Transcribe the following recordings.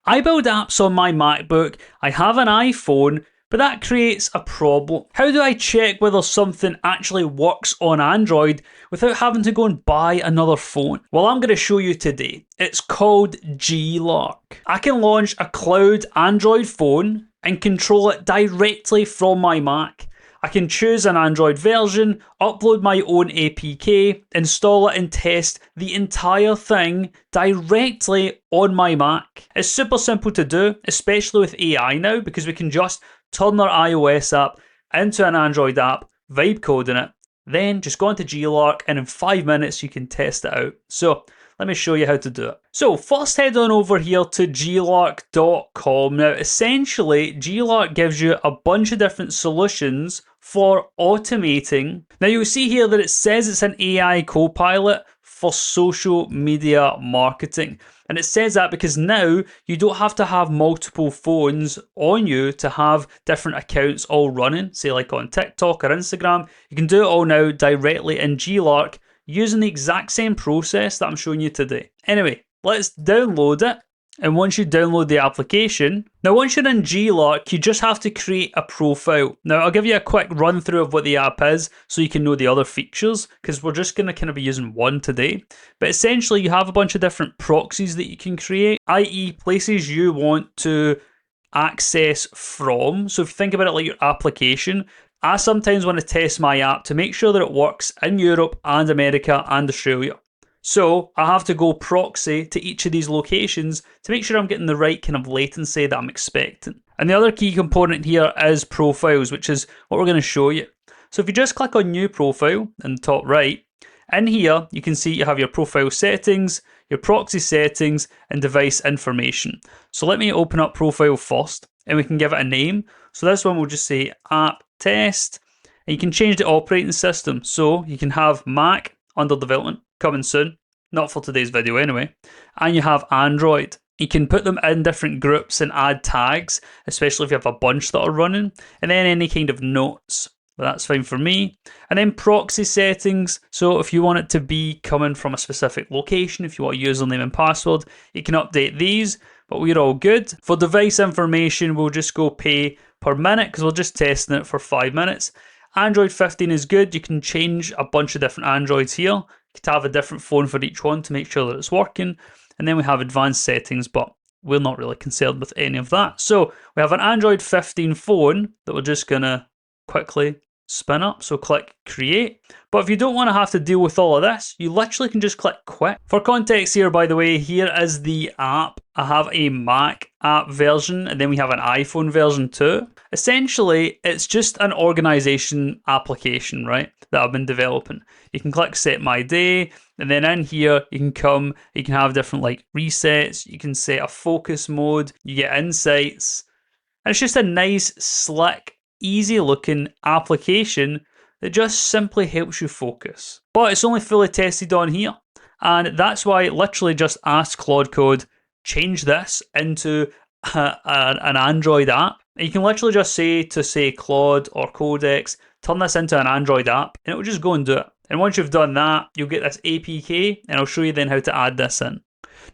I build apps on my MacBook, I have an iPhone, but that creates a problem. How do I check whether something actually works on Android without having to go and buy another phone? Well, I'm going to show you today. It's called GeeLark. I can launch a cloud Android phone and control it directly from my Mac. I can choose an Android version, upload my own APK, install it and test the entire thing directly on my Mac. It's super simple to do, especially with AI now, because we can just turn our iOS app into an Android app, vibe coding it, then just go into GeeLark and in 5 minutes you can test it out. So let me show you how to do it. So first head on over here to GeeLark.com. Now essentially GeeLark gives you a bunch of different solutions for automating. Now you'll see here that it says it's an AI copilot for social media marketing. And it says that because now you don't have to have multiple phones on you to have different accounts all running, say like on TikTok or Instagram. You can do it all now directly in GeeLark using the exact same process that I'm showing you today. Anyway, let's download it. And once you download the application, now once you're in GeeLark, you just have to create a profile. Now I'll give you a quick run through of what the app is so you can know the other features, because we're just going to kind of be using one today. But essentially you have a bunch of different proxies that you can create, i.e. places you want to access from. So if you think about it like your application, I sometimes want to test my app to make sure that it works in Europe and America and Australia. So I have to go proxy to each of these locations to make sure I'm getting the right kind of latency that I'm expecting. And the other key component here is profiles, which is what we're going to show you. So if you just click on new profile in the top right, in here you can see you have your profile settings, your proxy settings, and device information. So let me open up profile first and we can give it a name. So this one will just say app test, and you can change the operating system. So you can have Mac under development, coming soon, not for today's video anyway, and you have Android. You can put them in different groups and add tags, especially if you have a bunch that are running, and then any kind of notes. But that's fine for me. And then proxy settings, so if you want it to be coming from a specific location, if you want a username and password, you can update these, but we're all good. For device information, we'll just go pay per minute because we're just testing it for 5 minutes. Android 15 is good. You can change a bunch of different Androids here. You can have a different phone for each one to make sure that it's working. And then we have advanced settings, but we're not really concerned with any of that. So we have an Android 15 phone that we're just going to quickly spin up. So click create. But if you don't want to have to deal with all of this, you literally can just click quit. For context here, by the way, here is the app. I have a Mac app version and then we have an iPhone version too. Essentially, it's just an organization application, right, that I've been developing. You can click set my day, and then in here, you can have different like resets, you can set a focus mode, you get insights, and it's just a nice, slick, easy looking application that just simply helps you focus. But it's only fully tested on here, and that's why it literally just asked Claude Code, change this into an Android app. And you can literally just say to say Claude or Codex, turn this into an Android app, and it will just go and do it. And once you've done that, you'll get this APK, and I'll show you then how to add this in.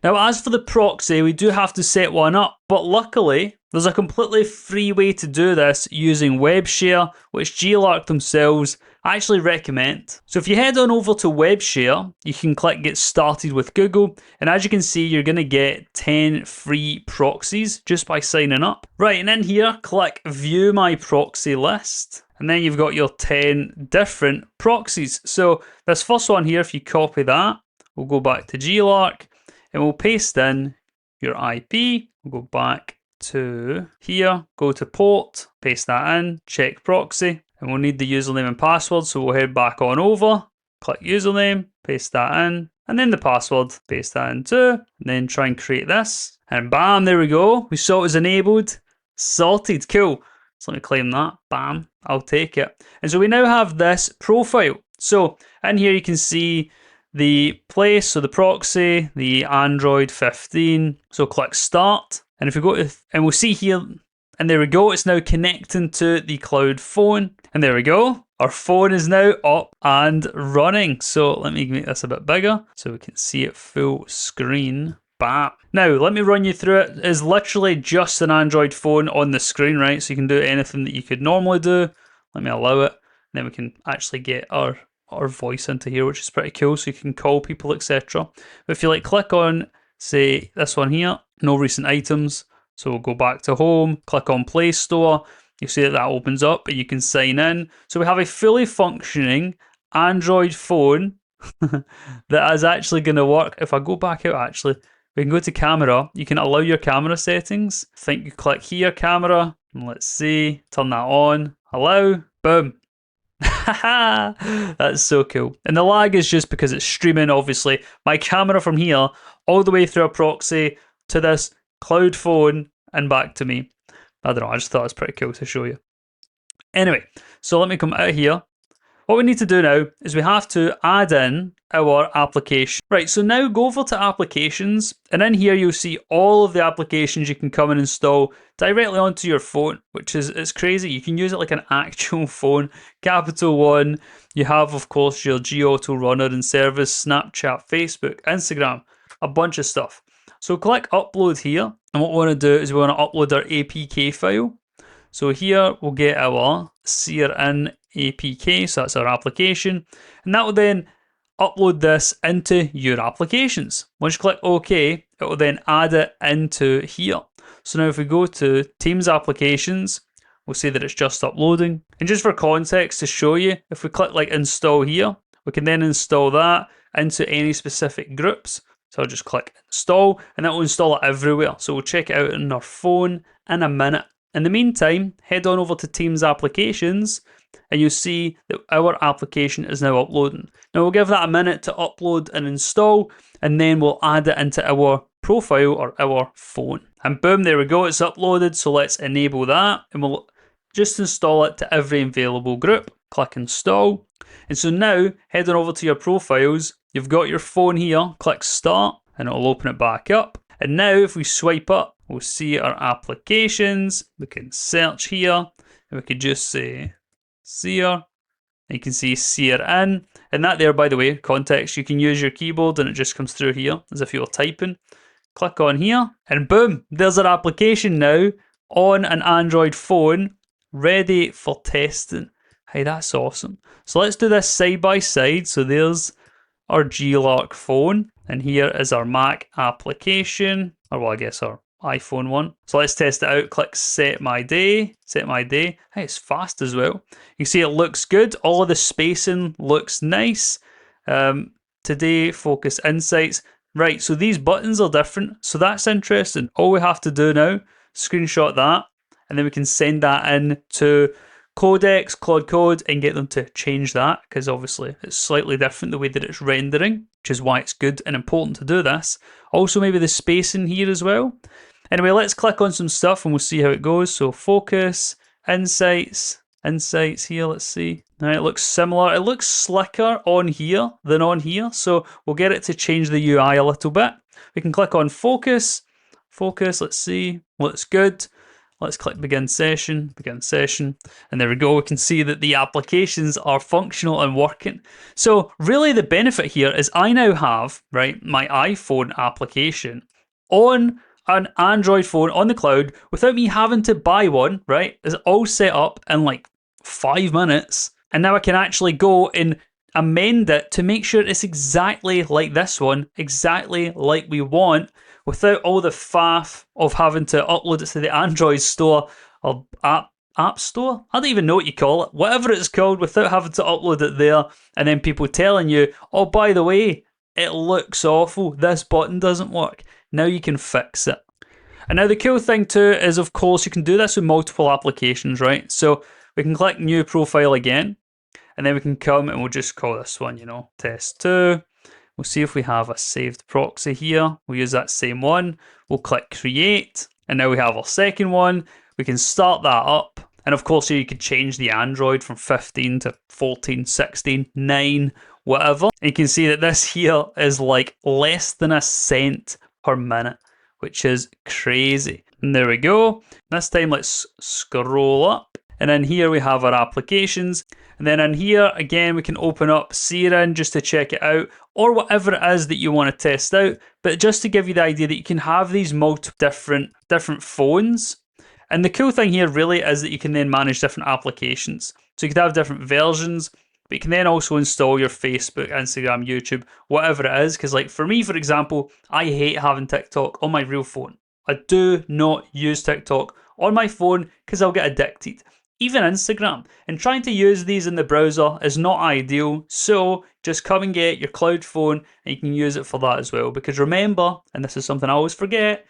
Now, as for the proxy, we do have to set one up, but luckily, there's a completely free way to do this using Webshare, which GeeLark themselves actually recommend. So if you head on over to Webshare, you can click Get Started with Google, and as you can see, you're going to get 10 free proxies just by signing up. Right, and in here, click View My Proxy List, and then you've got your 10 different proxies. So this first one here, if you copy that, we'll go back to GeeLark, and we'll paste in your IP. We'll go back to here, go to port, paste that in, check proxy, and we'll need the username and password, so we'll head back on over, click username, paste that in, and then the password, paste that in too, and then try and create this, and bam, there we go, we saw it was enabled, sorted, cool. So let me claim that, bam, I'll take it. And so we now have this profile. So in here you can see the place, so the proxy, the Android 15, so click start, and if we go to, and we'll see here, and there we go, it's now connecting to the cloud phone, and there we go, our phone is now up and running. So let me make this a bit bigger so we can see it full screen. Bam. Now, let me run you through it. It's literally just an Android phone on the screen, right? So you can do anything that you could normally do. Let me allow it. And then we can actually get our voice into here, which is pretty cool. So you can call people, etc. But if you like click on, say, this one here, no recent items. So we'll go back to home, click on Play Store. You see that opens up and you can sign in. So we have a fully functioning Android phone that is actually going to work. If I go back out, actually, we can go to camera. You can allow your camera settings. I think you click here, camera. And let's see, turn that on. Allow. Boom. That's so cool. And the lag is just because it's streaming, obviously, my camera from here all the way through a proxy to this cloud phone and back to me. I don't know, I just thought it was pretty cool to show you. Anyway, so let me come out of here. What we need to do now is we have to add in our application. Right, so now go over to applications, and in here you'll see all of the applications you can come and install directly onto your phone, which is it's crazy. You can use it like an actual phone. Capital One. You have, of course, your Auto Runner and service, Snapchat, Facebook, Instagram, a bunch of stuff. So click upload here, and what we want to do is we want to upload our APK file. So here we'll get our Byrne APK, so that's our application, and that will then upload this into your applications. Once you click OK, it will then add it into here. So now if we go to Teams applications, we'll see that it's just uploading. And just for context to show you, if we click like install here, we can then install that into any specific groups. So I'll just click install, and that will install it everywhere. So we'll check it out on our phone in a minute. In the meantime, head on over to Teams applications, and you'll see that our application is now uploading. Now we'll give that a minute to upload and install, and then we'll add it into our profile or our phone. And boom, there we go, it's uploaded. So let's enable that, and we'll just install it to every available group. Click install. And so now, head on over to your profiles, you've got your phone here, click start, and it'll open it back up. And now if we swipe up, we'll see our applications. We can search here, and we could just say Sear. You can see Byrne, and that there, by the way, context, you can use your keyboard and it just comes through here as if you were typing. Click on here, and boom, there's our application now on an Android phone, ready for testing. Hey, that's awesome. So let's do this side by side. So there's our GeeLark phone, and here is our Mac application, or well, I guess our iPhone one. So let's test it out. Click set my day. Hey, it's fast as well. You can see it looks good. All of the spacing looks nice. Today, focus insights. Right, so these buttons are different. So that's interesting. All we have to do now, screenshot that, and then we can send that in to Codex, Claude Code, and get them to change that, because obviously it's slightly different the way that it's rendering, which is why it's good and important to do this. Also maybe the spacing here as well. Anyway, let's click on some stuff and we'll see how it goes. So focus, insights here, let's see. Now it looks similar. It looks slicker on here than on here, so we'll get it to change the UI a little bit. We can click on focus, let's see, looks good. Let's click begin session, and there we go. We can see that the applications are functional and working. So really the benefit here is I now have, right, my iPhone application on an Android phone on the cloud without me having to buy one, right? It's all set up in like 5 minutes. And now I can actually go and amend it to make sure it's exactly like this one, exactly like we want, without all the faff of having to upload it to the Android store or app store. I don't even know what you call it. Whatever it's called, without having to upload it there, and then people telling you, oh, by the way, it looks awful. This button doesn't work. Now you can fix it. And now the cool thing too is, of course, you can do this with multiple applications, right? So we can click new profile again, and then we can come and we'll just call this one, test 2. We'll see if we have a saved proxy here. We'll use that same one. We'll click create, and now we have our second one. We can start that up. And of course, here you could change the Android from 15 to 14, 16, 9, whatever. And you can see that this here is like less than a cent per minute, which is crazy. And there we go. This time, let's scroll up. And then here we have our applications. And then in here, again, we can open up Serin just to check it out, or whatever it is that you want to test out. But just to give you the idea that you can have these multiple different phones. And the cool thing here really is that you can then manage different applications. So you could have different versions, but you can then also install your Facebook, Instagram, YouTube, whatever it is. Because like for me, for example, I hate having TikTok on my real phone. I do not use TikTok on my phone because I'll get addicted. Even Instagram. And trying to use these in the browser is not ideal. So just come and get your cloud phone and you can use it for that as well. Because remember, and this is something I always forget,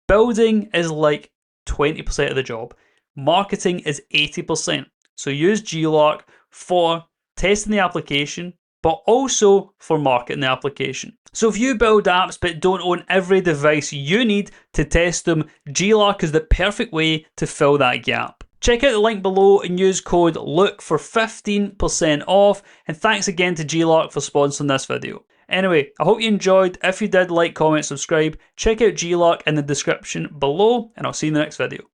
building is like 20% of the job. Marketing is 80%. So use GeeLark for testing the application, but also for marketing the application. So if you build apps but don't own every device you need to test them, GeeLark is the perfect way to fill that gap. Check out the link below and use code LUKE for 15% off. And thanks again to GeeLark for sponsoring this video. Anyway, I hope you enjoyed. If you did, like, comment, subscribe. Check out GeeLark in the description below, and I'll see you in the next video.